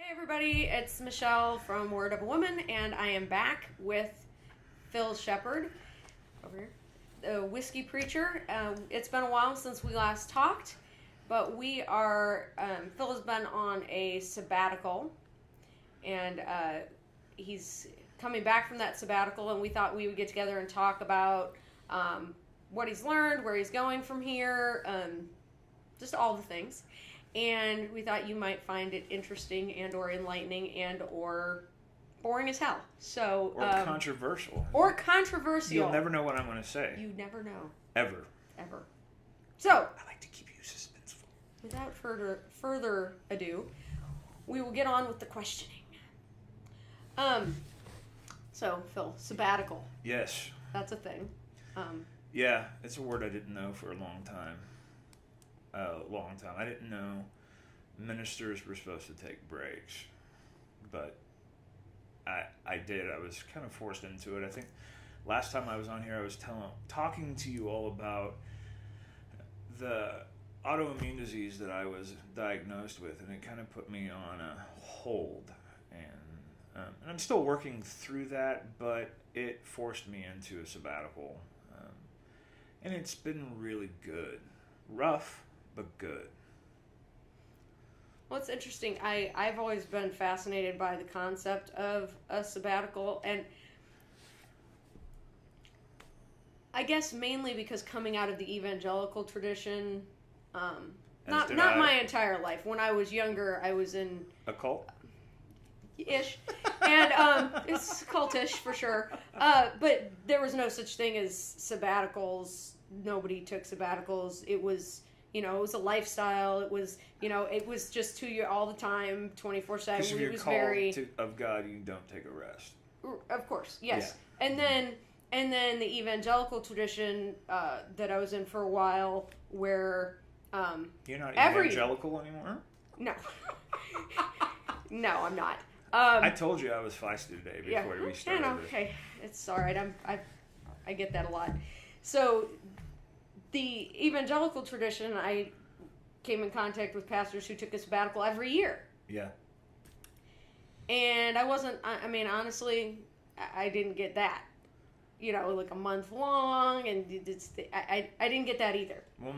Hey everybody, it's Michelle from Word of a Woman, and I am back with Phil Shepard over here, the whiskey preacher. It's been a while since we last talked, but Phil has been on a sabbatical, and he's coming back from that sabbatical, and we thought we would get together and talk about what he's learned, where he's going from here, just all the things. And we thought you might find it interesting and or enlightening and or boring as hell. Or controversial. Or controversial. You'll never know what I'm going to say. You never know. Ever. So, I like to keep you suspenseful. Without further ado, we will get on with the questioning. So, Phil, sabbatical. Yes. That's a thing. Yeah, it's a word I didn't know for a long time. I didn't know ministers were supposed to take breaks, but I did. I was kind of forced into it. I think last time I was on here, I was talking to you all about the autoimmune disease that I was diagnosed with, and it kind of put me on a hold. And I'm still working through that, but it forced me into a sabbatical, and it's been really good. Rough, but good. Well, it's interesting. I've always been fascinated by the concept of a sabbatical, and I guess mainly because coming out of the evangelical tradition, not my entire life. When I was younger, I was in a cult? Ish. And it's cultish for sure. But there was no such thing as sabbaticals. Nobody took sabbaticals. It was a lifestyle. It was, it was just to you all the time, 24/7. Because if you're called of God, you don't take a rest. Of course, yes. Yeah. And then the evangelical tradition that I was in for a while, where you're not evangelical anymore? No, no, I'm not. I told you I was feisty today before we started. Okay, it's all right. I get that a lot. So, the evangelical tradition, I came in contact with pastors who took a sabbatical every year. Yeah. And honestly, I didn't get that. Like a month long, and I didn't get that either. Well,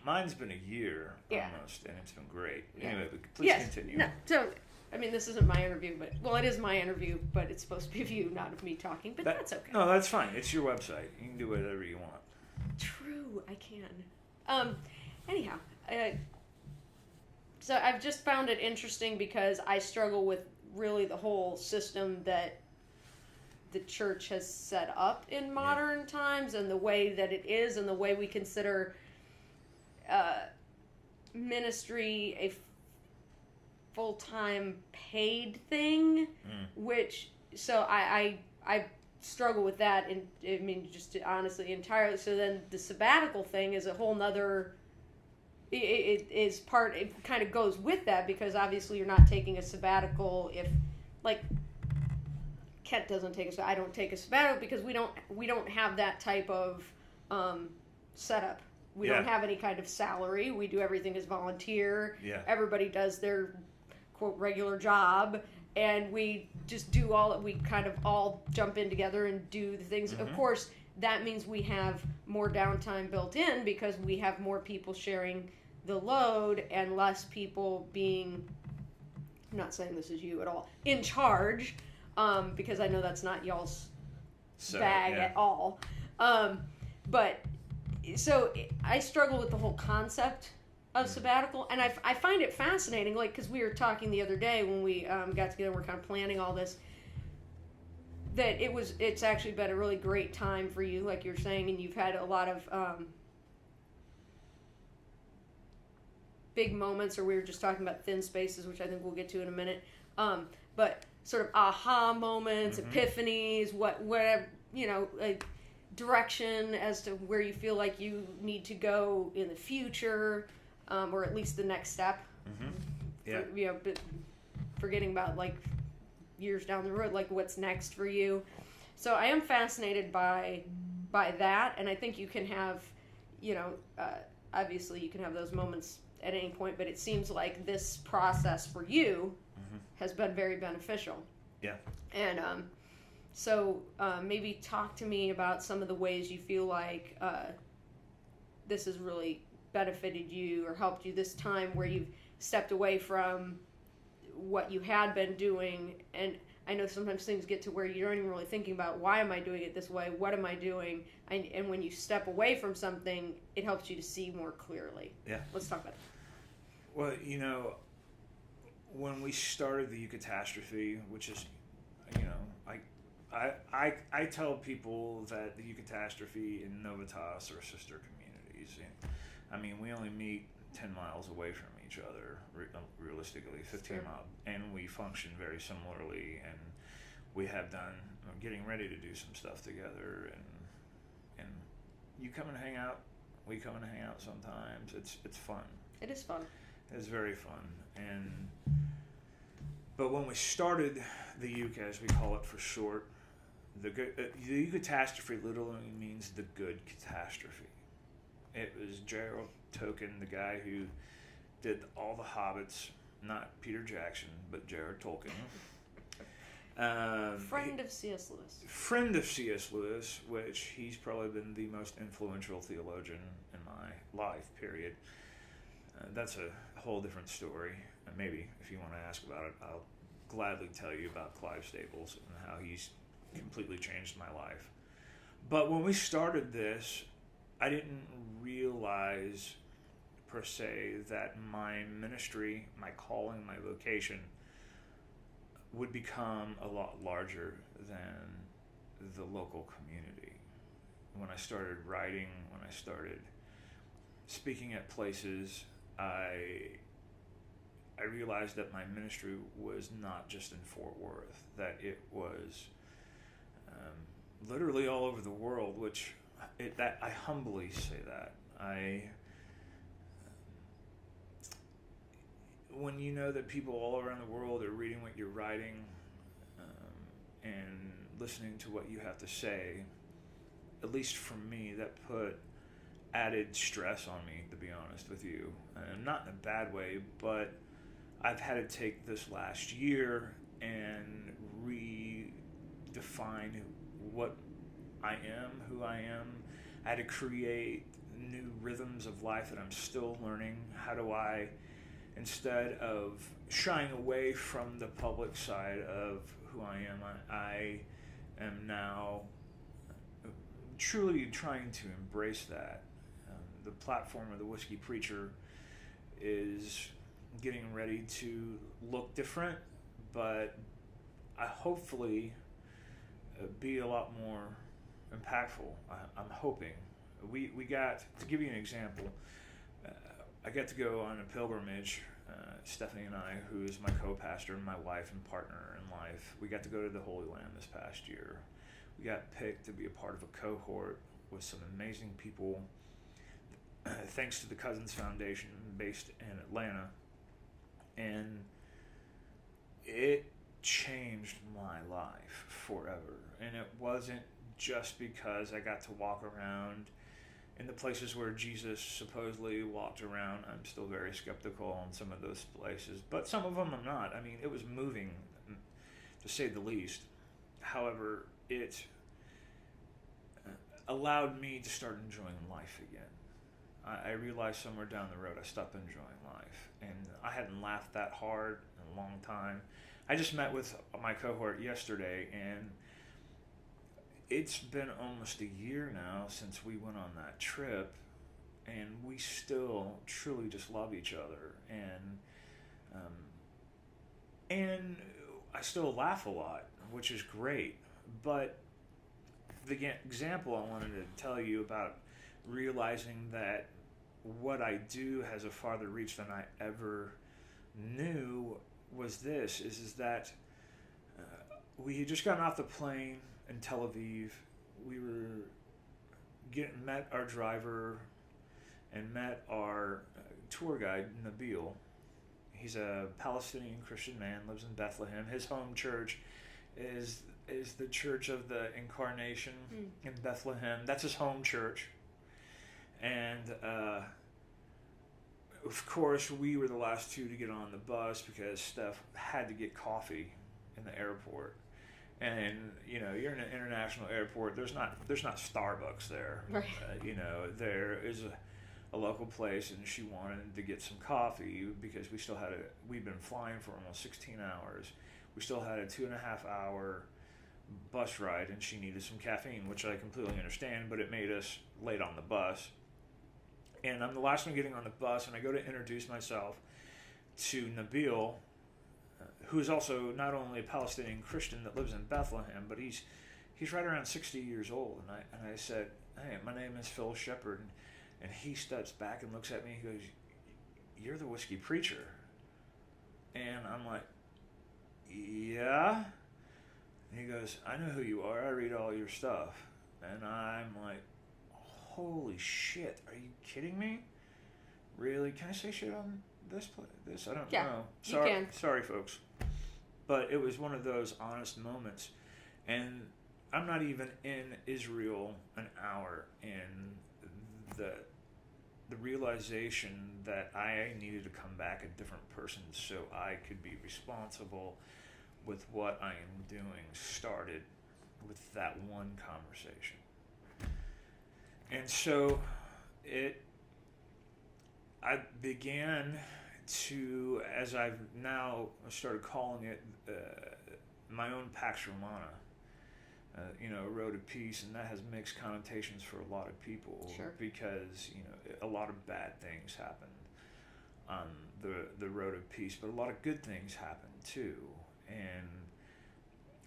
mine's been a year almost, and it's been great. Yeah. Anyway, please continue. No, so, this isn't my interview, it is my interview, but it's supposed to be of you, not of me talking, but that's okay. No, that's fine. It's your website. You can do whatever you want. True, I can. Anyhow, so I've just found it interesting because I struggle with really the whole system that the church has set up in modern times, and the way that it is, and the way we consider ministry a full-time paid thing, which, so I struggle with that, and just honestly entirely. So then the sabbatical thing is a whole nother, it kind of goes with that, because obviously you're not taking a sabbatical if, like, Kent doesn't take I don't take a sabbatical because we don't have that type of setup. We don't have any kind of salary. We do everything as volunteer. Yeah. Everybody does their quote regular job, and we just do we kind of all jump in together and do the things. Mm-hmm. Of course, that means we have more downtime built in because we have more people sharing the load and less people being, I'm not saying this is you at all, in charge, because I know that's not y'all's bag at all. But so I struggle with the whole concept of sabbatical, and I find it fascinating, like, because we were talking the other day when we got together, we're kind of planning all this, that it's actually been a really great time for you, like you're saying, and you've had a lot of big moments, or we were just talking about thin spaces, which I think we'll get to in a minute, but sort of aha moments, epiphanies, whatever, direction as to where you feel like you need to go in the future, or at least the next step. Yeah. But forgetting about, like, years down the road, like, what's next for you. So I am fascinated by that, and I think you can have, obviously you can have those moments at any point, but it seems like this process for you has been very beneficial. Yeah. And so maybe talk to me about some of the ways you feel like this has really benefited you or helped you this time where you've stepped away from what you had been doing. And I know sometimes things get to where you're not even really thinking about, why am I doing it this way? What am I doing? And when you step away from something, it helps you to see more clearly. Yeah. Let's talk about it. Well, you know, when we started the Eucatastrophe, which is, you know, I tell people that the Eucatastrophe and Novitas are sister communities. I mean, we only meet 10 miles away from each other, realistically, 15 Sure. miles, and we function very similarly, and we have done, getting ready to do some stuff together, and you come and hang out, we come and hang out sometimes. It's fun. It is fun. It's very fun, but when we started the Euca, as we call it for short, the Eucatastrophe literally means the good catastrophe. It was Gerald Tolkien, the guy who did all the Hobbits, not Peter Jackson, but Jared Tolkien. Friend of C.S. Lewis. Friend of C.S. Lewis, which he's probably been the most influential theologian in my life, period. That's a whole different story. Maybe if you want to ask about it, I'll gladly tell you about Clive Staples and how he's completely changed my life. But when we started this, I didn't realize per se that my ministry, my calling, my vocation would become a lot larger than the local community. When I started writing, when I started speaking at places, I realized that my ministry was not just in Fort Worth, that it was literally all over the world, that I humbly say that. When you know that people all around the world are reading what you're writing and listening to what you have to say, at least for me, that put added stress on me, to be honest with you. Not in a bad way, but I've had to take this last year and redefine what I am, who I am. I had to create new rhythms of life that I'm still learning. How do I, instead of shying away from the public side of who I am now truly trying to embrace that. The platform of the Whiskey Preacher is getting ready to look different, but I hopefully be a lot more impactful. I'm hoping. We got, to give you an example, I got to go on a pilgrimage, Stephanie and I, who is my co-pastor and my wife and partner in life. We got to go to the Holy Land this past year. We got picked to be a part of a cohort with some amazing people, thanks to the Cousins Foundation based in Atlanta. And it changed my life forever. And it wasn't just because I got to walk around in the places where Jesus supposedly walked around. I'm still very skeptical on some of those places, but some of them I'm not. I mean, it was moving, to say the least. However, it allowed me to start enjoying life again. I realized somewhere down the road I stopped enjoying life, and I hadn't laughed that hard in a long time. I just met with my cohort yesterday, and it's been almost a year now since we went on that trip, and we still truly just love each other, and I still laugh a lot, which is great. But the example I wanted to tell you about realizing that what I do has a farther reach than I ever knew was this, is that we had just gotten off the plane in Tel Aviv. We were met our driver and met our tour guide, Nabil. He's a Palestinian Christian man, lives in Bethlehem. His home church is the Church of the Incarnation in Bethlehem. That's his home church. And of course, we were the last two to get on the bus because Steph had to get coffee in the airport. And you're in an international airport. There's not Starbucks there. Right. There is a local place, and she wanted to get some coffee because we'd been flying for almost 16 hours. We still had a 2.5 hour bus ride, and she needed some caffeine, which I completely understand, but it made us late on the bus. And I'm the last one getting on the bus, and I go to introduce myself to Nabil, who is also not only a Palestinian Christian that lives in Bethlehem, but he's right around 60 years old. And I said, "Hey, my name is Phil Shepard," and he steps back and looks at me. He goes, "You're the whiskey preacher." And I'm like, "Yeah." And he goes, "I know who you are. I read all your stuff." And I'm like, "Holy shit! Are you kidding me? Really? Can I say shit on this? I don't know. You can. Sorry, folks. But it was one of those honest moments, and I'm not even in Israel an hour, and the realization that I needed to come back a different person so I could be responsible with what I am doing started with that one conversation. And so I began to, as I've now started calling it, my own Pax Romana, Road of Peace, and that has mixed connotations for a lot of people. Sure. Because a lot of bad things happened on the Road of Peace, but a lot of good things happened too. And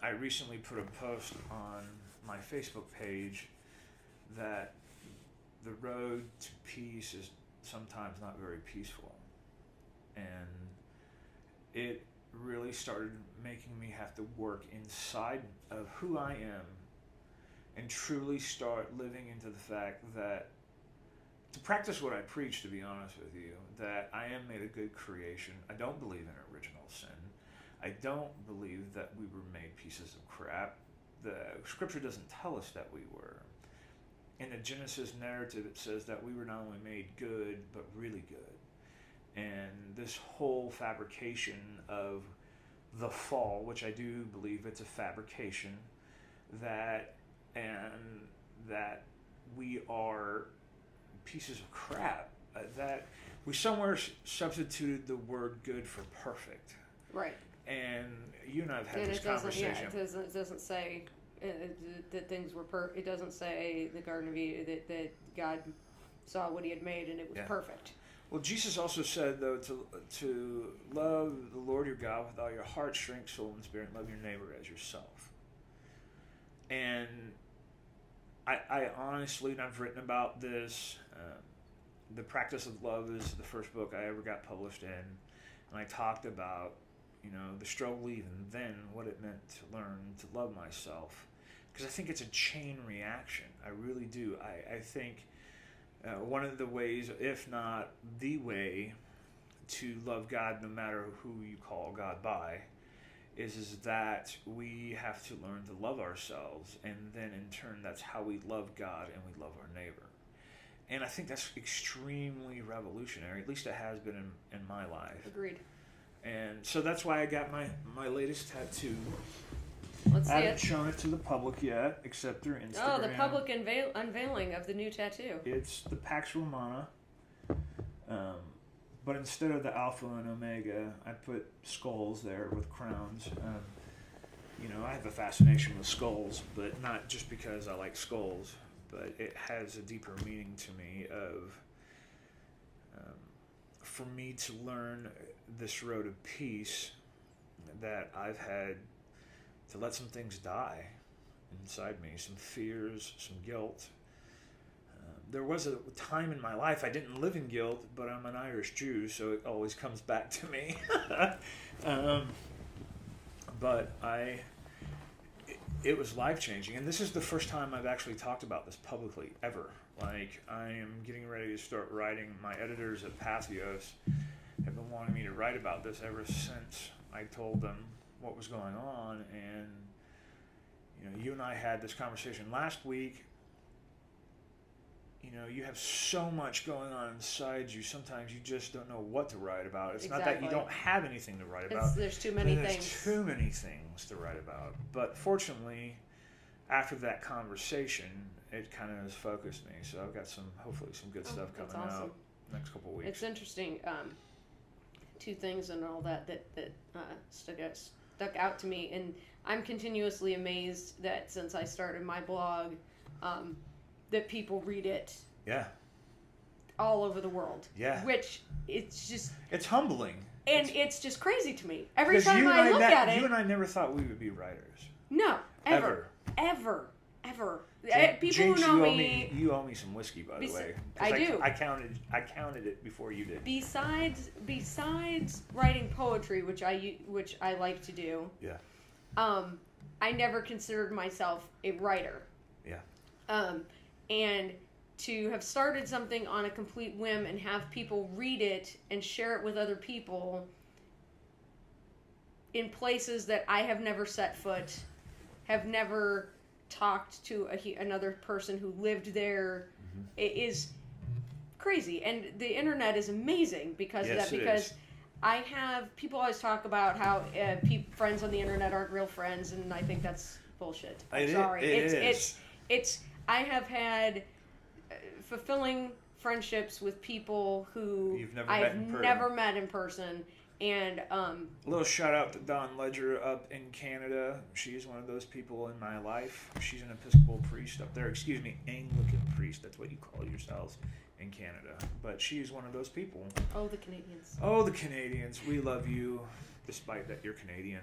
I recently put a post on my Facebook page that the road to peace is sometimes not very peaceful. And it really started making me have to work inside of who I am and truly start living into the fact that, to practice what I preach, to be honest with you, that I am made a good creation. I don't believe in original sin. I don't believe that we were made pieces of crap. The scripture doesn't tell us that we were. In the Genesis narrative, it says that we were not only made good, but really good. And this whole fabrication of the fall, which I do believe it's a fabrication, that we are pieces of crap, that we somewhere substituted the word good for perfect. Right. And you and I have had this conversation. It doesn't say that things were it doesn't say the Garden of Eden that God saw what he had made and it was perfect. Well, Jesus also said, though, to love the Lord your God with all your heart, strength, soul, and spirit, and love your neighbor as yourself. And I honestly, and I've written about this, The Practice of Love is the first book I ever got published in, and I talked about the struggle even then, what it meant to learn to love myself. Because I think it's a chain reaction. I really do. I think one of the ways, if not the way, to love God, no matter who you call God by, is that we have to learn to love ourselves. And then in turn, that's how we love God and we love our neighbor. And I think that's extremely revolutionary. At least it has been in my life. Agreed. And so that's why I got my latest tattoo. Let's see I haven't shown it to the public yet, except through Instagram. Oh, the public unveiling of the new tattoo. It's the Pax Romana. But instead of the Alpha and Omega, I put skulls there with crowns. I have a fascination with skulls, but not just because I like skulls, but it has a deeper meaning to me of, for me to learn this road of peace, that I've had to let some things die inside me, some fears, some guilt. There was a time in my life I didn't live in guilt, but I'm an Irish Jew, so it always comes back to me. But it was life-changing, and this is the first time I've actually talked about this publicly, ever. Like, I am getting ready to start writing. My editors at Patheos have been wanting me to write about this ever since I told them what was going on. And you and I had this conversation last week. you have so much going on inside you. Sometimes you just don't know what to write about. It's not that you don't have anything to write about. There's too many things. There's too many things to write about. But fortunately, after that conversation, it kind of has focused me. So I've got hopefully some good stuff coming out next couple of weeks. It's interesting. Two things and all that stuck out to me, and I'm continuously amazed that since I started my blog, that people read it. Yeah. All over the world. Yeah. Which it's humbling. And it's just crazy to me. Every time I look at it. You and I never thought we would be writers. No, ever. People Jinx, who know me. You owe me some whiskey, by the way. I do. I counted it before you did. Besides writing poetry, which I like to do. Yeah. I never considered myself a writer. Yeah. And to have started something on a complete whim and have people read it and share it with other people in places that I have never set foot, have never talked to another person who lived there, it is crazy. And the internet is amazing because of that. Because I have people always talk about how friends on the internet aren't real friends, and I think that's bullshit. I'm sorry. It's I have had fulfilling friendships with people who I've never met in person. And a little shout out to Dawn Ledger up in Canada. She's one of those people in my life. She's an Episcopal priest up there. Excuse me, Anglican priest. That's what you call yourselves in Canada. But she's one of those people. Oh, the Canadians. Oh, the Canadians. We love you, despite that you're Canadian.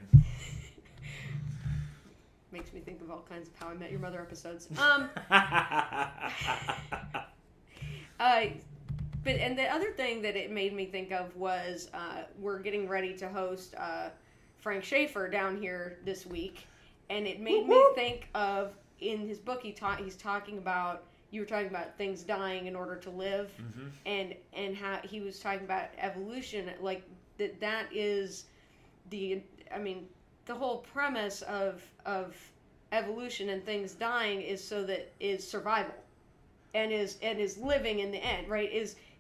Makes me think of all kinds of How I Met Your Mother episodes. But and the other thing that it made me think of was we're getting ready to host Frank Schaefer down here this week, and it made me think of in his book you were talking about things dying in order to live, and how he was talking about evolution, like that is the whole premise of evolution and things dying is so that is survival, and is living in the end, right?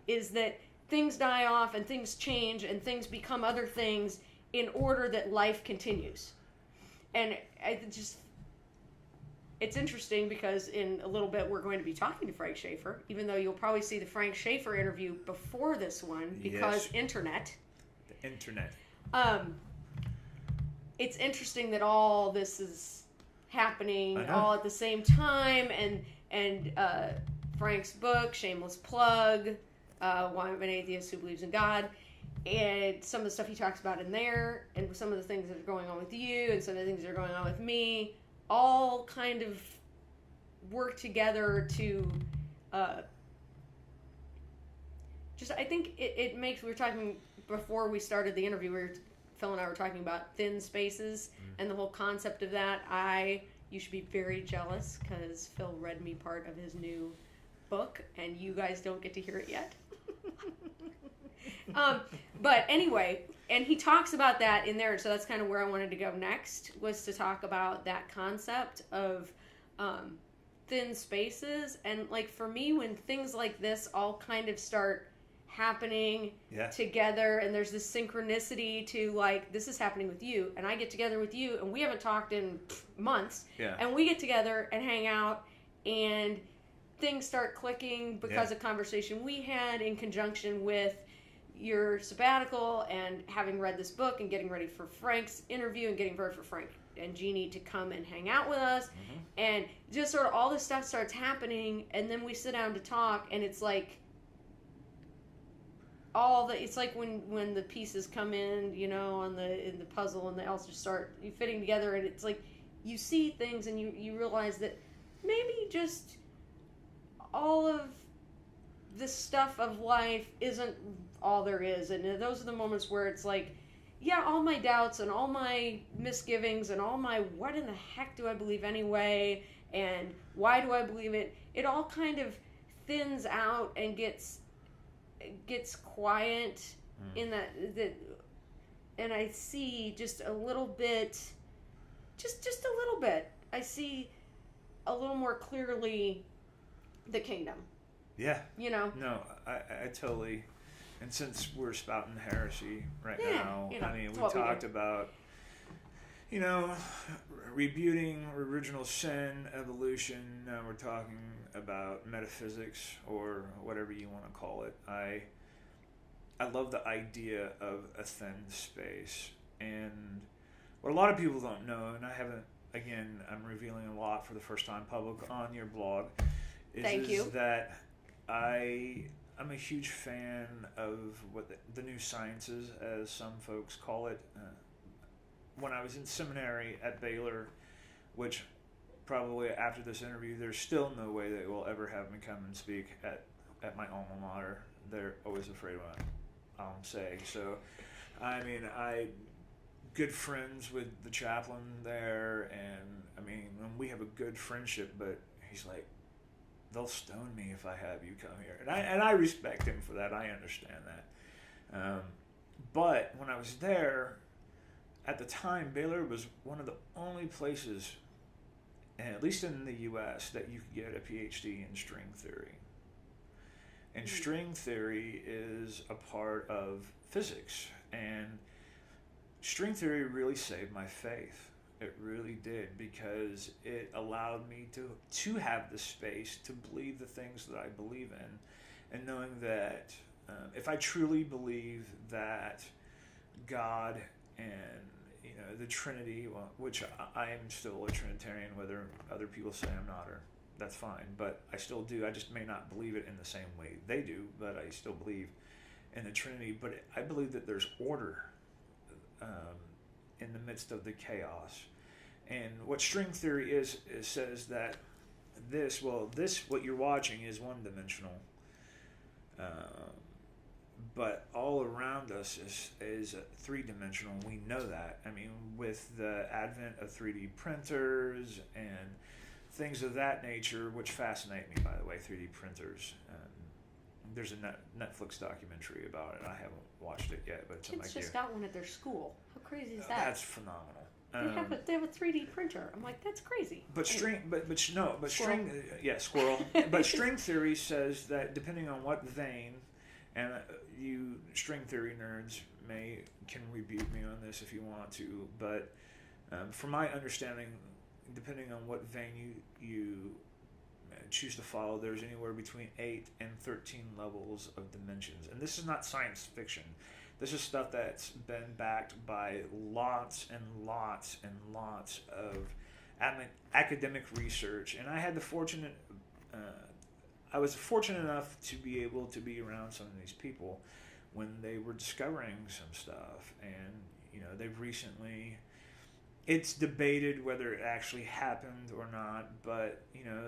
Is that things die off and things change and things become other things in order that life continues. And it's interesting because in a little bit we're going to be talking to Frank Schaefer, even though you'll probably see the Frank Schaefer interview before this one because internet. The internet. It's interesting that all this is happening all at the same time, and Frank's book, shameless plug, Why I'm an Atheist Who Believes in God, and some of the stuff he talks about in there, and some of the things that are going on with you, and some of the things that are going on with me, all kind of work together to I think it makes, we were talking before we started the interview, Phil and I were talking about thin spaces and the whole concept of that. You should be very jealous because Phil read me part of his new book and you guys don't get to hear it yet. But anyway, and he talks about that in there, so that's kind of where I wanted to go next, was to talk about that concept of thin spaces. And like for me, when things like this all kind of start happening together, and there's this synchronicity to like, this is happening with you, and I get together with you, and we haven't talked in months, and we get together and hang out, and things start clicking because of conversation we had in conjunction with your sabbatical and having read this book and getting ready for Frank's interview and getting ready for Frank and Jeannie to come and hang out with us. And just sort of all this stuff starts happening, and then we sit down to talk, and it's like it's like when the pieces come in, you know, in the puzzle, and they all just start fitting together, and it's like you see things and you realize that maybe just all of this stuff of life isn't all there is. And those are the moments where it's like, all my doubts and all my misgivings and all my what in the heck do I believe anyway, and why do I believe it, it all kind of thins out and gets quiet in that and I see just a little bit, just a little bit, I see a little more clearly the kingdom. Yeah. You know. No, I totally. And since we're spouting heresy right now, you know, I mean, it's we what we talked do. about, you know, rebuting original sin, evolution. Now we're talking about metaphysics or whatever you want to call it. I love the idea of a thin space. And what a lot of people don't know, and I haven't, again, I'm revealing a lot for the first time public on your blog, Thank you. that I'm a huge fan of what the new sciences, as some folks call it. When I was in seminary at Baylor, which probably after this interview, there's still no way they will ever have me come and speak at my alma mater. They're always afraid what I'm saying. So, I mean, good friends with the chaplain there, and I mean, we have a good friendship, but he's like, they'll stone me if I have you come here. And I respect him for that. I understand that. But when I was there, at the time, Baylor was one of the only places, at least in the U.S., that you could get a PhD in string theory. And string theory is a part of physics. And string theory really saved my faith. It really did, because it allowed me to have the space to believe the things that I believe in, and knowing that if I truly believe that God and the Trinity, well, which I am still a Trinitarian, whether other people say I'm not, or that's fine, but I still do. I just may not believe it in the same way they do, but I still believe in the Trinity. But I believe that there's order in the midst of the chaos. And what string theory is says that this what you're watching is one-dimensional, but all around us is three-dimensional. We know that. I mean, with the advent of 3D printers and things of that nature, which fascinate me, by the way, 3D printers. There's a Netflix documentary about it. I haven't watched it yet, but it's in my Kids queue. just got one at their school. How crazy is that? That's phenomenal. They have a 3D printer. I'm like, that's crazy. But string, Squirrel. squirrel. But string theory says that depending on what vein, and you string theory nerds can rebuke me on this if you want to, but from my understanding, depending on what vein you choose to follow, there's anywhere between 8 and 13 levels of dimensions. And this is not science fiction. This is stuff that's been backed by lots and lots and lots of academic research. And I was fortunate enough to be able to be around some of these people when they were discovering some stuff. And, they've recently, it's debated whether it actually happened or not, but,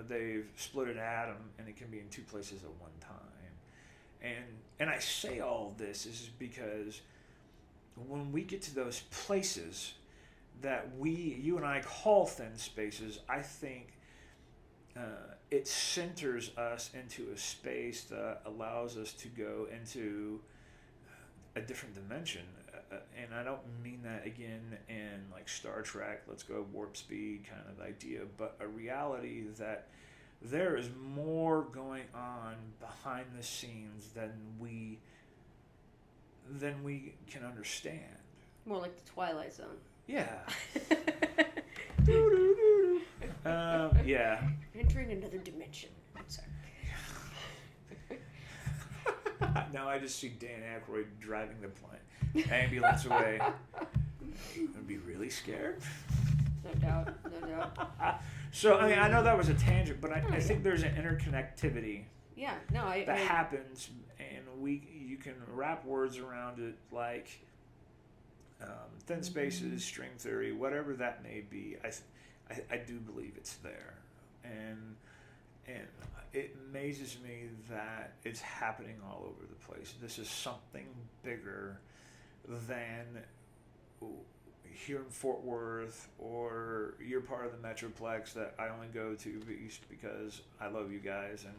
they've split an atom and it can be in two places at one time. And I say all this is because when we get to those places that you and I call thin spaces, I think it centers us into a space that allows us to go into a different dimension. And I don't mean that again in like Star Trek, let's go warp speed kind of idea, but a reality that there is more going on behind the scenes than we can understand. More like the Twilight Zone. Yeah. Yeah. Entering another dimension. I'm sorry. Now I just see Dan Aykroyd driving the ambulance away. I'd be really scared. No doubt. So, I mean, I know that was a tangent, but I think there's an interconnectivity Yeah, no, that happens, and you can wrap words around it like thin spaces, string theory, whatever that may be. I do believe it's there, and it amazes me that it's happening all over the place. This is something bigger than here in Fort Worth, or you're part of the Metroplex that I only go to because I love you guys, and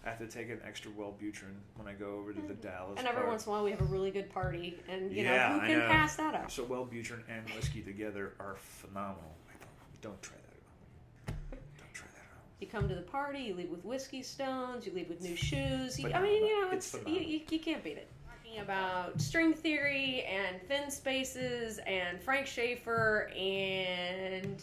I have to take an extra Wellbutrin when I go over to the Dallas And every part. once in a while we have a really good party, and who I can know. pass that up? So Wellbutrin and whiskey together are phenomenal. Don't try that at home. Don't try that at home. You come to the party, you leave with whiskey stones, you leave with new shoes. But I mean, no, you know, it's you can't beat it. Talking about string theory and thin spaces and Frank Schaefer, and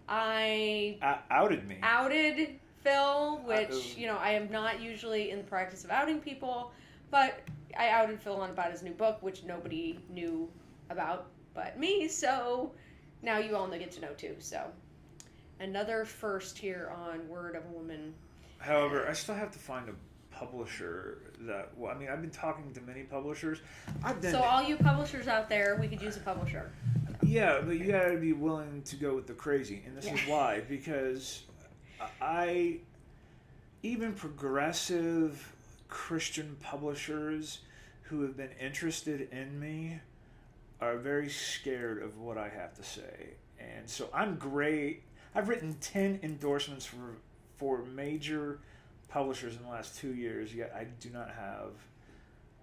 I outed me. outed Phil, which, you know, I am not usually in the practice of outing people, but I outed Phil on about his new book, which nobody knew about but me, so now you all get to know too. So another first here on Word of a Woman. However, I still have to find a publisher that, well, I mean, I've been talking to many publishers. So all you publishers out there, we could use a publisher. Yeah, but you gotta be willing to go with the crazy, and this is why, because even progressive Christian publishers who have been interested in me are very scared of what I have to say. And so I'm great. I've written 10 endorsements for major publishers in the last 2 years, yet I do not have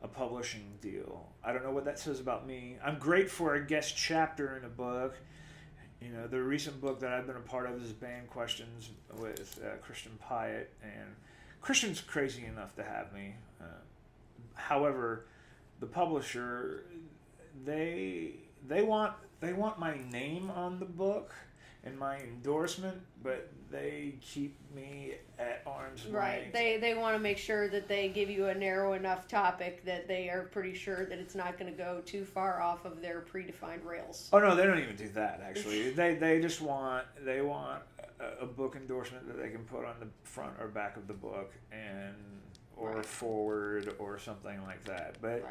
a publishing deal. I don't know what that says about me. I'm great for a guest chapter in a book. You know, the recent book that I've been a part of is Band Questions with Christian Pyatt, and Christian's crazy enough to have me. However, the publisher, they want my name on the book and my endorsement, but they keep me at arm's length. Right. They want to make sure that they give you a narrow enough topic that they are pretty sure that it's not going to go too far off of their predefined rails. Oh no, they don't even do that actually. They just want a book endorsement that they can put on the front or back of the book or forward or something like that. But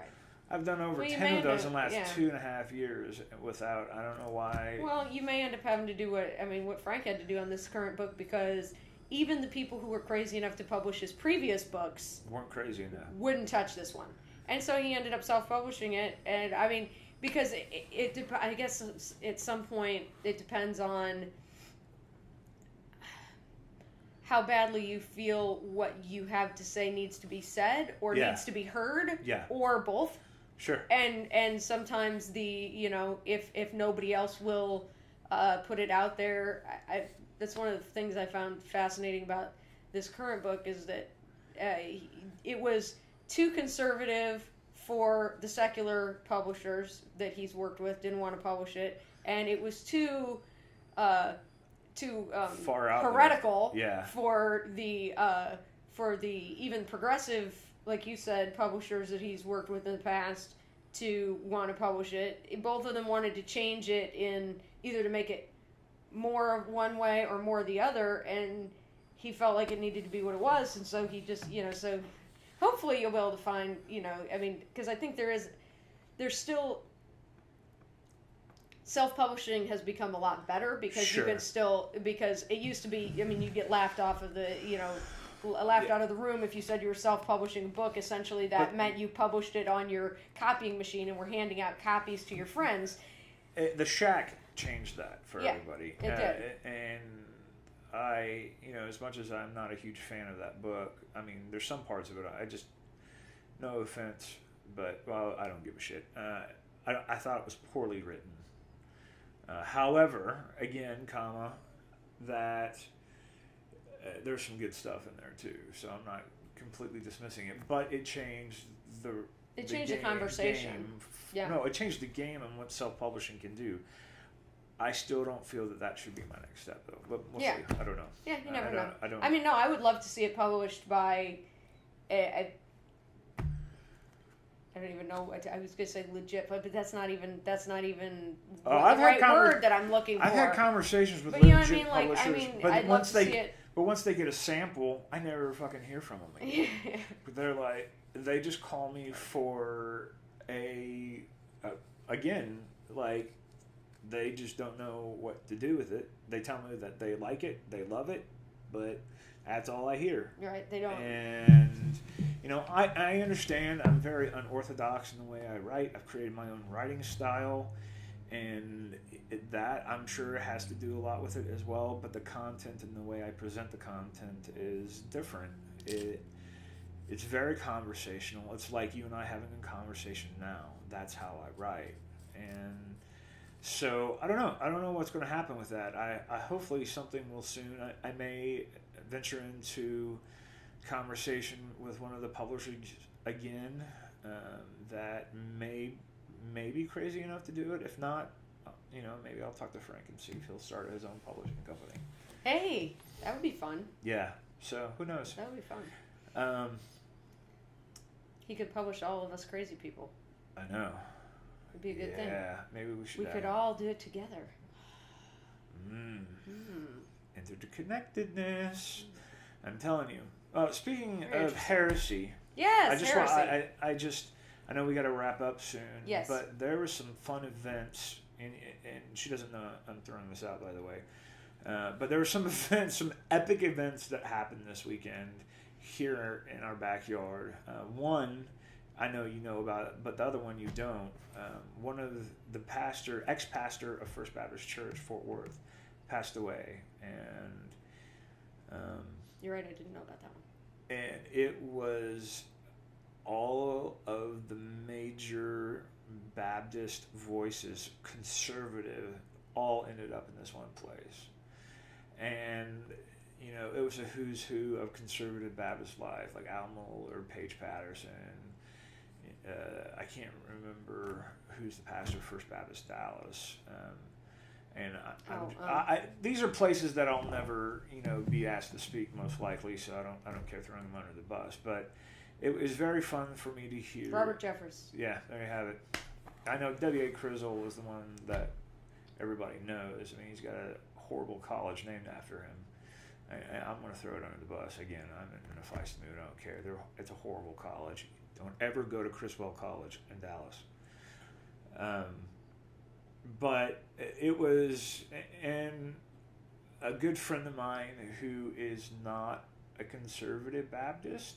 I've done over 10 of those in the last 2.5 years without, I don't know why. Well, you may end up having to do what Frank had to do on this current book, because even the people who were crazy enough to publish his previous books weren't crazy enough. Wouldn't touch this one. And so he ended up self-publishing it. And I mean, because I guess at some point it depends on how badly you feel what you have to say needs to be said or needs to be heard, or both. Sure. And sometimes if nobody else will put it out there, that's one of the things I found fascinating about this current book is that it was too conservative for the secular publishers that he's worked with, didn't want to publish it, and it was too far out heretical for the even progressive, like you said, publishers that he's worked with in the past to want to publish it. Both of them wanted to change it in either to make it more of one way or more the other, and he felt like it needed to be what it was, and so he just, so hopefully you'll be able to find, because I think there's still, self-publishing has become a lot better because you can still, because it used to be, you get laughed off of the, laughed out of the room if you said you were self-publishing a book. Essentially, that meant you published it on your copying machine and were handing out copies to your friends. The Shack changed that for everybody. It did. And I, as much as I'm not a huge fan of that book, there's some parts of it, I just, no offense, but, well, I don't give a shit. I thought it was poorly written. However, again, that there's some good stuff in there too, so I'm not completely dismissing it. But it changed the conversation. No, it changed the game and what self-publishing can do. I still don't feel that should be my next step, though. But we'll see. I don't know. Yeah, you never know. I don't. No, I would love to see it published by I don't even know. I was going to say legit, but that's not even the right word that I'm looking for. I've had conversations with legit publishers, but I'd love to see it. But once they get a sample, I never fucking hear from them again. They're like, they just call me for they just don't know what to do with it. They tell me that they like it, they love it, but that's all I hear. Right, they don't. And, I understand I'm very unorthodox in the way I write. I've created my own writing style, and that, I'm sure, has to do a lot with it as well, but the content and the way I present the content is different. It's very conversational. It's like you and I having a conversation now. That's how I write. And So I don't know. I don't know what's going to happen with that. I hopefully something will soon. I may venture into conversation with one of the publishers again that may be crazy enough to do it. If not, maybe I'll talk to Frank and see if he'll start his own publishing company. Hey, that would be fun. Yeah. So who knows? That would be fun. He could publish all of us crazy people. I know. It'd be a good thing. Yeah, maybe we should. We could all do it together. Interconnectedness. I'm telling you. Speaking of heresy. Yes, heresy. I know we got to wrap up soon. Yes. But there were some fun events, and she doesn't know I'm throwing this out, by the way. But there were some events, some epic events that happened this weekend here in our backyard. One, I know you know about it, but the other one you don't. One of the ex-pastor of First Baptist Church, Fort Worth, passed away, and you're right, I didn't know about that one. And it was all of the major Baptist voices, conservative, all ended up in this one place. And, it was a who's who of conservative Baptist life, like Al Mohler, Paige Patterson. I can't remember who's the pastor of First Baptist Dallas. These are places that I'll never, be asked to speak, most likely. So I don't care throwing them under the bus. But it was very fun for me to hear. Robert Jeffress. Yeah, there you have it. I know W.A. Crizzle was the one that everybody knows. I mean, he's got a horrible college named after him. I'm going to throw it under the bus again. I'm in a feisty mood. I don't care. It's a horrible college. Don't ever go to Criswell College in Dallas. But it was, and a good friend of mine who is not a conservative Baptist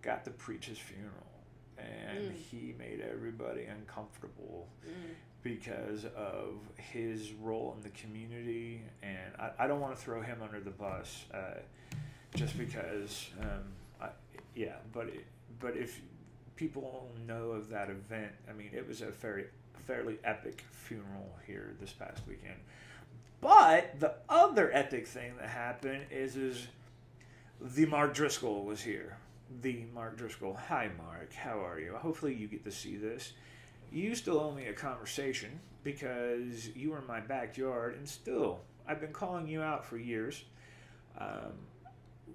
got to preach his funeral, and he made everybody uncomfortable because of his role in the community. And I don't want to throw him under the bus just because, but if people know of that event, I mean, it was a fairly epic funeral here this past weekend. But the other epic thing that happened is the Mark Driscoll was here. The Mark Driscoll. Hi, Mark. How are you? Hopefully you get to see this. You still owe me a conversation because you were in my backyard, and still, I've been calling you out for years.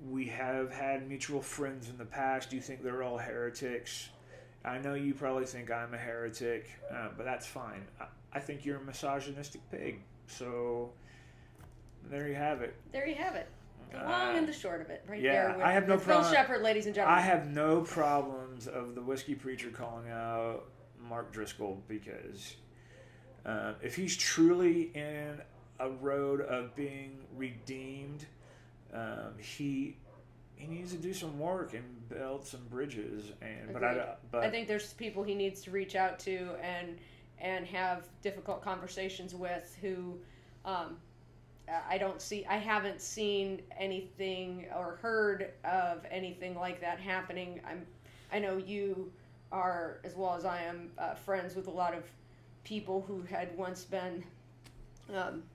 We have had mutual friends in the past. You think they're all heretics. I know you probably think I'm a heretic, but that's fine. I think you're a misogynistic pig. So there you have it. There you have it. The long and the short of it, right yeah, there. With, I have no Phil Shepherd, ladies and gentlemen. I have no problems of the whiskey preacher calling out Mark Driscoll because if he's truly in a road of being redeemed, he needs to do some work and build some bridges. And but I think there's people he needs to reach out to and have difficult conversations with who. I haven't seen anything or heard of anything like that happening. I know you are, as well as I am, friends with a lot of people who had once been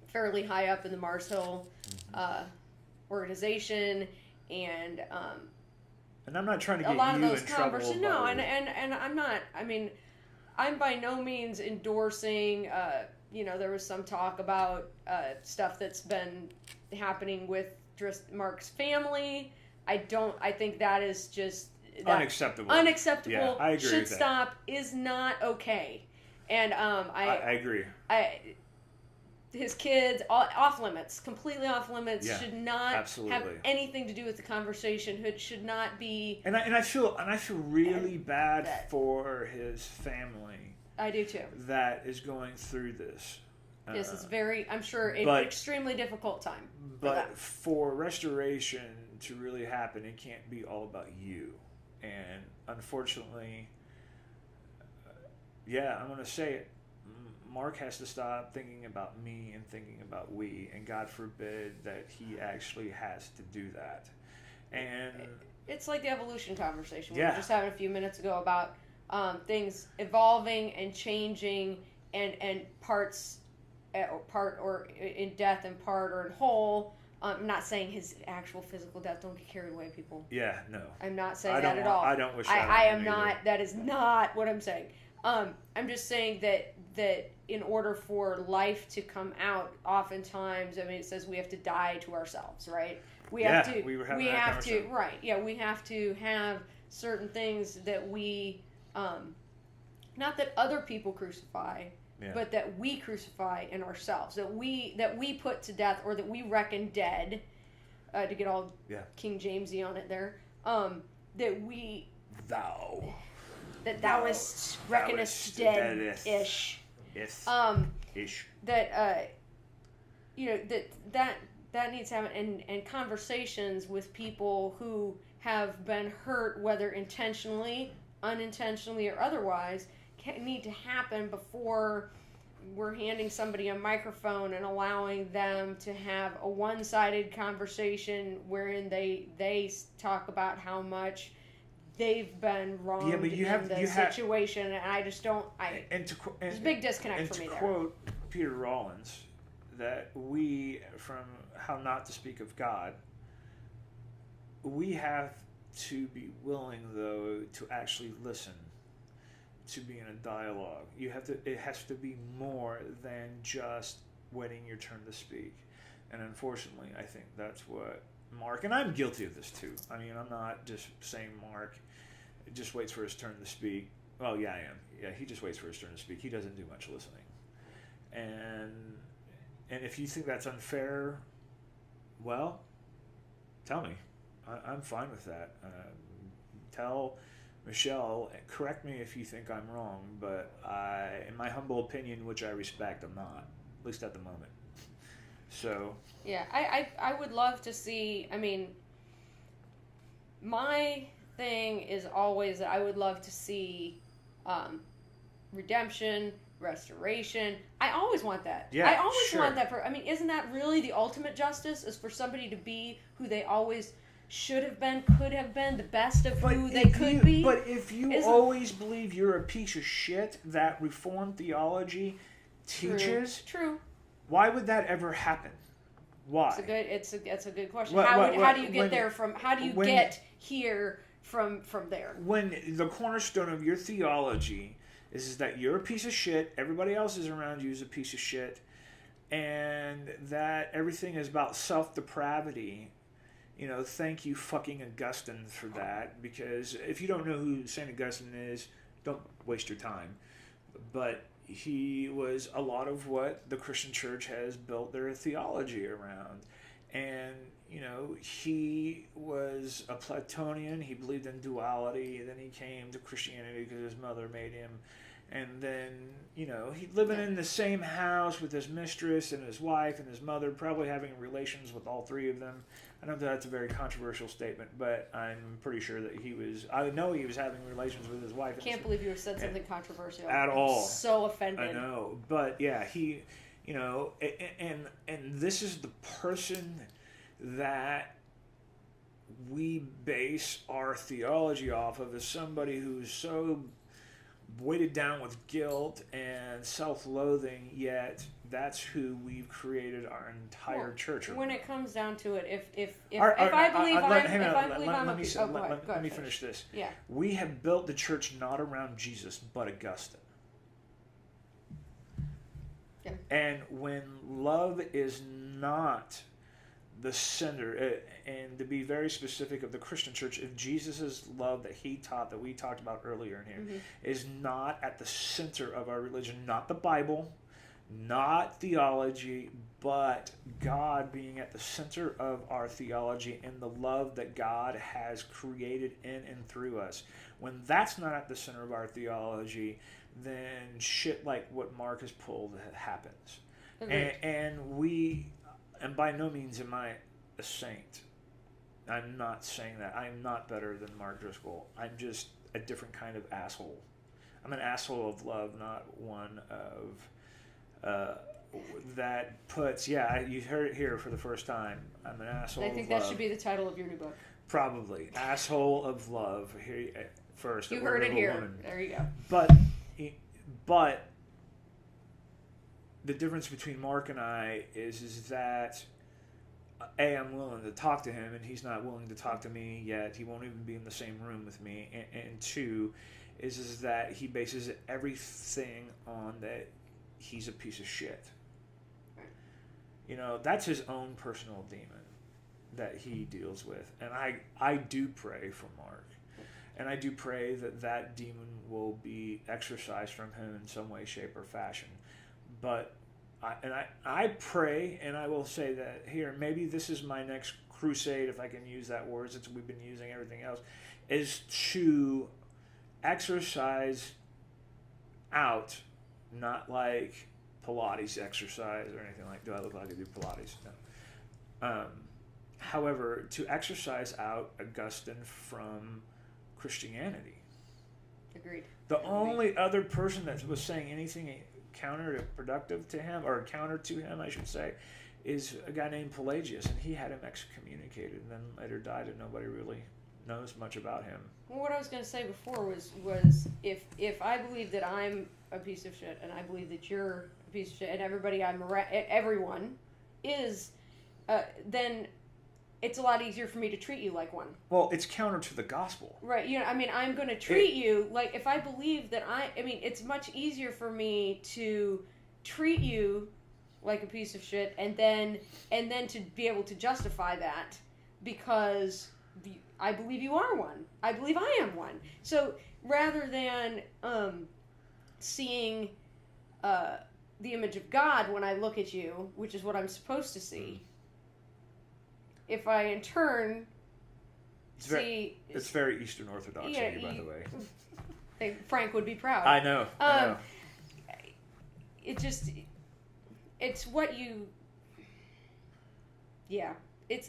fairly high up in the Mars Hill organization, and I'm not trying to get a lot you of those in trouble. conversations. No, and I'm not. I mean, I'm by no means endorsing. There was some talk about stuff that's been happening with Mark's family. I think that is just unacceptable. Unacceptable. Yeah, I agree should with that. Stop. Is not okay. And I agree. His kids off limits, completely off limits. Yeah, should not absolutely have anything to do with the conversation. It should not be. And I feel really bad for his family. I do too. That is going through this. Yes, it's I'm sure, an extremely difficult time. For restoration to really happen, it can't be all about you. And unfortunately, I'm going to say it. Mark has to stop thinking about me and thinking about we, and God forbid that he actually has to do that. And it's like the evolution conversation we were just having a few minutes ago about things evolving and changing, and parts part or in death in part or in whole. I'm not saying his actual physical death. Don't get carried away, people. Yeah, no. I'm not saying that at all. I don't wish that. I am not. That is not what I'm saying. I'm just saying that in order for life to come out, oftentimes, I mean, it says we have to die to ourselves, right? We have to. We have to. Right. Yeah, we have to have certain things that we, not that other people crucify. Yeah. But that we crucify in ourselves, that we put to death, or that we reckon dead, to get all King Jamesy on it there, that we thouest reckonest dead-ish. Yes. Ish. That that needs to happen, and conversations with people who have been hurt, whether intentionally, unintentionally, or otherwise, need to happen before we're handing somebody a microphone and allowing them to have a one-sided conversation wherein they talk about how much they've been wronged in the situation, and I just don't. There's a big disconnect for me there. And to quote Peter Rollins, that we, from How Not to Speak of God, we have to be willing, though, to actually listen. To be in a dialogue, it has to be more than just waiting your turn to speak. And unfortunately, I think that's what Mark, and I'm guilty of this too. I mean, I'm not just saying Mark just waits for his turn to speak. Well, yeah, I am. Yeah, he just waits for his turn to speak. He doesn't do much listening. And if you think that's unfair, well, tell me. I'm fine with that. Tell Michelle, correct me if you think I'm wrong, but in my humble opinion, which I respect, I'm not, at least at the moment. So yeah, I would love to see. I mean, my thing is always that I would love to see redemption, restoration. I always want that. Yeah, I always want that. I mean, isn't that really the ultimate justice? Is for somebody to be who they always should have been, could have been, the best of who they could be. But if you always believe you're a piece of shit that Reformed theology teaches, true. Why would that ever happen? Why? It's a good question. How do you get there from? How do you get here from there? When the cornerstone of your theology is that you're a piece of shit, everybody else is around you is a piece of shit, and that everything is about self-depravity. You know, thank you fucking Augustine for that, because if you don't know who St. Augustine is, don't waste your time. But he was a lot of what the Christian church has built their theology around. And, you know, he was a Platonian. He believed in duality. Then he came to Christianity because his mother made him. And then, you know, he's living in the same house with his mistress and his wife and his mother, probably having relations with all three of them. I know that's a very controversial statement, but I'm pretty sure that I know he was having relations with his wife. Can't believe you said something controversial. At all. I'm so offended. I know. But yeah, he, you know, and this is the person that we base our theology off of, as somebody who's so weighted down with guilt and self-loathing, yet that's who we've created our entire church around. When it comes down to it, if I believe let me finish this. Yeah. We have built the church not around Jesus, but Augustine. Yeah. And when love is not the center, and to be very specific of the Christian church, if Jesus' love that he taught, that we talked about earlier in here, is not at the center of our religion, not the Bible, not theology, but God being at the center of our theology and the love that God has created in and through us. When that's not at the center of our theology, then shit like what Mark has pulled happens. And by no means am I a saint. I'm not saying that. I'm not better than Mark Driscoll. I'm just a different kind of asshole. I'm an asshole of love, not one of that puts. Yeah, you heard it here for the first time. I'm an asshole. I think that should be the title of your new book. Probably, asshole of love. Here first. You heard it here. Woman. There you go. But the difference between Mark and I is that A, I'm willing to talk to him, and he's not willing to talk to me yet. He won't even be in the same room with me. And two, is that he bases everything on that he's a piece of shit. You know, that's his own personal demon that he deals with. And I do pray for Mark. And I do pray that that demon will be exorcised from him in some way, shape, or fashion. But I pray, and I will say that here, maybe this is my next crusade, if I can use that word, since we've been using everything else, is to exercise out, not like Pilates exercise or anything like. Do I look like I do Pilates? No. However, to exercise out Augustine from Christianity. Agreed. The only other person that was saying anything counterproductive to him, or counter to him, I should say, is a guy named Pelagius, and he had him excommunicated and then later died, and nobody really knows much about him. Well, what I was going to say before was if I believe that I'm a piece of shit, and I believe that you're a piece of shit, and everyone is, then it's a lot easier for me to treat you like one. Well, it's counter to the gospel. Right. You know, I mean, I'm going to treat you like, if I believe that I mean, it's much easier for me to treat you like a piece of shit and then to be able to justify that because I believe you are one. I believe I am one. So rather than seeing the image of God when I look at you, which is what I'm supposed to see, if I in turn it's very Eastern Orthodox of you, by the way. Frank would be proud. I know. It's what you. Yeah,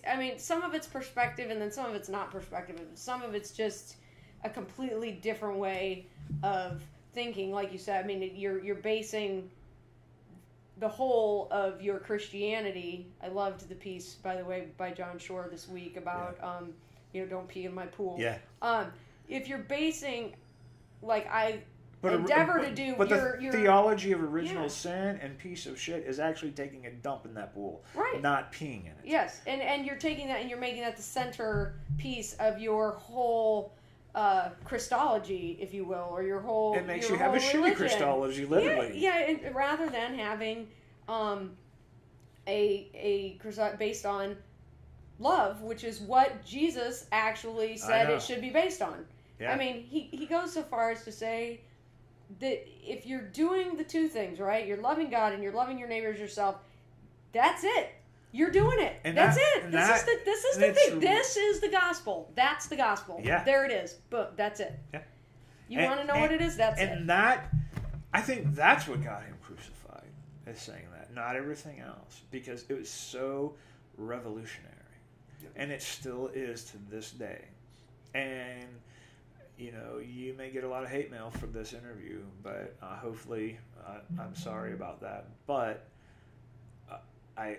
I mean, some of it's perspective, and then some of it's not perspective. Some of it's just a completely different way of thinking. Like you said, I mean, you're basing the whole of your Christianity. I loved the piece, by the way, by John Shore this week about, don't pee in my pool. Yeah. If you're basing, like I endeavor to do, but the theology of original sin and piece of shit is actually taking a dump in that pool, right? Not peeing in it. Yes, and you're taking that and you're making that the center piece of your whole Christology, if you will, or your whole. It makes you have a shitty Christology, literally. Yeah, and rather than having a based on love, which is what Jesus actually said it should be based on. Yeah. I mean, he goes so far as to say that if you're doing the two things, right, you're loving God and you're loving your neighbor as yourself, that's it. You're doing it. And that's it. This is the thing. This is the gospel. That's the gospel. Yeah. There it is. Boom. That's it. Yeah. You want to know what it is? That's it. And that, I think that's what got him crucified, is saying that. Not everything else. Because it was so revolutionary. Yeah. And it still is to this day. And, you may get a lot of hate mail from this interview, but hopefully, I'm sorry about that. But I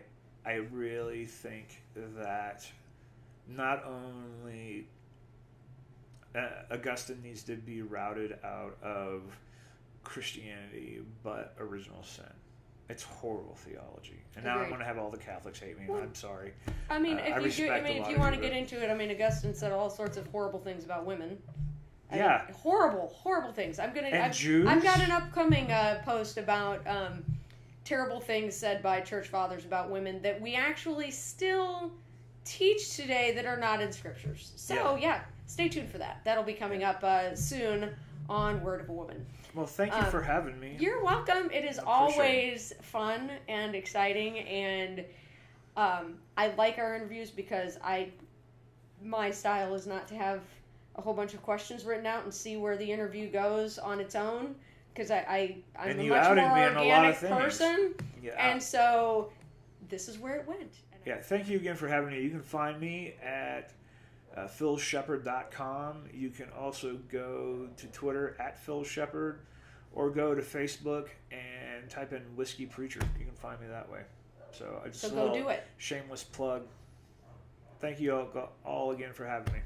really think that not only Augustine needs to be routed out of Christianity, but original sin. It's horrible theology. And now I'm going to have all the Catholics hate me. Well, I'm sorry. I mean, if you want to get into it, I mean, Augustine said all sorts of horrible things about women. I mean, horrible things. I've got an upcoming post about terrible things said by church fathers about women that we actually still teach today that are not in scriptures. So stay tuned for that. That'll be coming up soon on Word of a Woman. Well, thank you for having me. You're welcome. It is always fun and exciting, and I like our interviews because my style is not to have a whole bunch of questions written out and see where the interview goes on its own. Because I'm a much more organic person, and so this is where it went. Yeah, thank you again for having me. You can find me at philshepard.com. You can also go to Twitter at philshepard, or go to Facebook and type in Whiskey Preacher. You can find me that way. So go do it. Shameless plug. Thank you all again for having me.